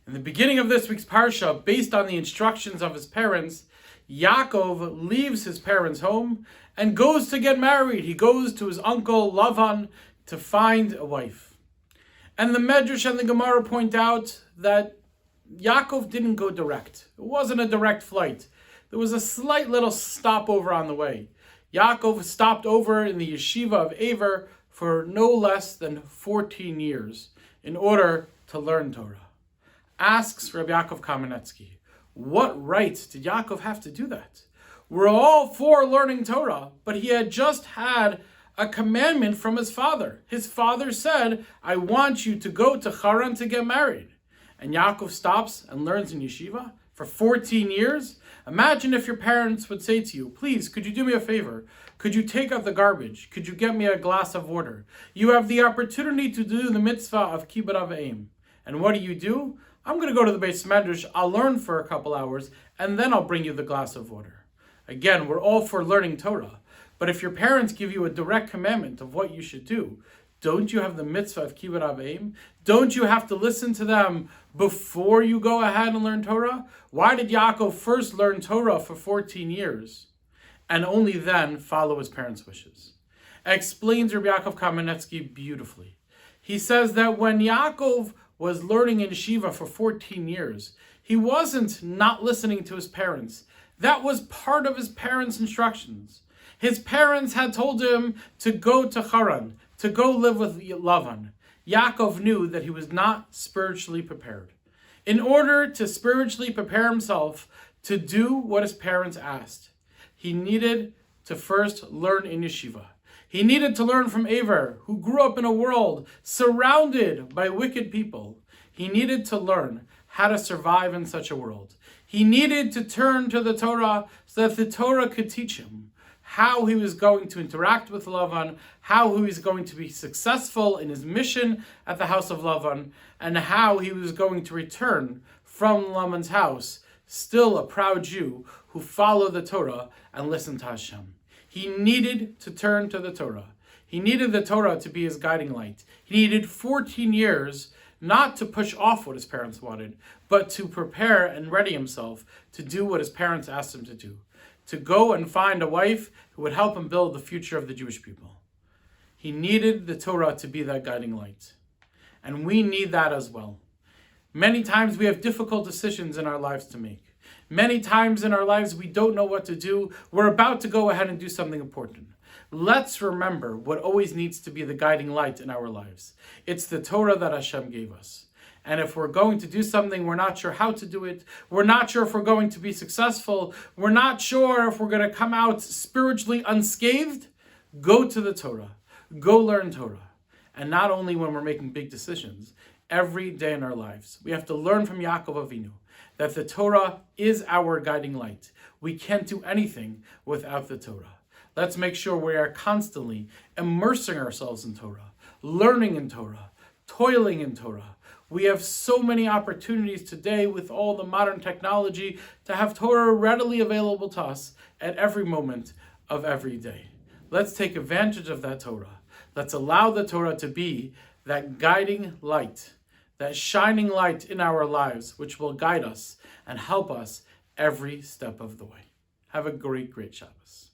In the beginning of this week's Parsha, based on the instructions of his parents, Yaakov leaves his parents' home and goes to get married. He goes to his uncle Lavan to find a wife. And the Medrash and the Gemara point out that Yaakov didn't go direct. It wasn't a direct flight. There was a slight little stopover on the way. Yaakov stopped over in the yeshiva of Aver for no less than 14 years in order to learn Torah. Asks Rabbi Yaakov Kamenetsky, what right did Yaakov have to do that? We're all for learning Torah, but he had just had a commandment from his father. His father said, I want you to go to Haran to get married. And Yaakov stops and learns in yeshiva for 14 years. Imagine if your parents would say to you, please, could you do me a favor? Could you take out the garbage? Could you get me a glass of water? You have the opportunity to do the mitzvah of kibbud av v'em. And what do? I'm going to go to the Beis Medrash, I'll learn for a couple hours, and then I'll bring you the glass of water. Again, we're all for learning Torah. But if your parents give you a direct commandment of what you should do, don't you have the mitzvah of kibbud av v'em? Don't you have to listen to them before you go ahead and learn Torah? Why did Yaakov first learn Torah for 14 years and only then follow his parents' wishes? Explains Rabbi Yaakov Kamenetsky beautifully. He says that when Yaakov was learning in yeshiva for 14 years, he wasn't not listening to his parents. That was part of his parents' instructions. His parents had told him to go to Haran, to go live with Lavan. Yaakov knew that he was not spiritually prepared. In order to spiritually prepare himself to do what his parents asked, he needed to first learn in yeshiva. He needed to learn from Aver, who grew up in a world surrounded by wicked people. He needed to learn how to survive in such a world. He needed to turn to the Torah so that the Torah could teach him how he was going to interact with Lavan, how he was going to be successful in his mission at the house of Lavan, and how he was going to return from Lavan's house, still a proud Jew who followed the Torah and listened to Hashem. He needed to turn to the Torah. He needed the Torah to be his guiding light. He needed 14 years not to push off what his parents wanted, but to prepare and ready himself to do what his parents asked him to do, to go and find a wife who would help him build the future of the Jewish people. He needed the Torah to be that guiding light. And we need that as well. Many times we have difficult decisions in our lives to make. Many times in our lives we don't know what to do. We're about to go ahead and do something important. Let's remember what always needs to be the guiding light in our lives. It's the Torah that Hashem gave us. And if we're going to do something, we're not sure how to do it, we're not sure if we're going to be successful, we're not sure if we're going to come out spiritually unscathed, go to the Torah. Go learn Torah. And not only when we're making big decisions, every day in our lives. We have to learn from Yaakov Avinu that the Torah is our guiding light. We can't do anything without the Torah. Let's make sure we are constantly immersing ourselves in Torah, learning in Torah, toiling in Torah. We have so many opportunities today with all the modern technology to have Torah readily available to us at every moment of every day. Let's take advantage of that Torah. Let's allow the Torah to be that guiding light, that shining light in our lives, which will guide us and help us every step of the way. Have a great, great Shabbos.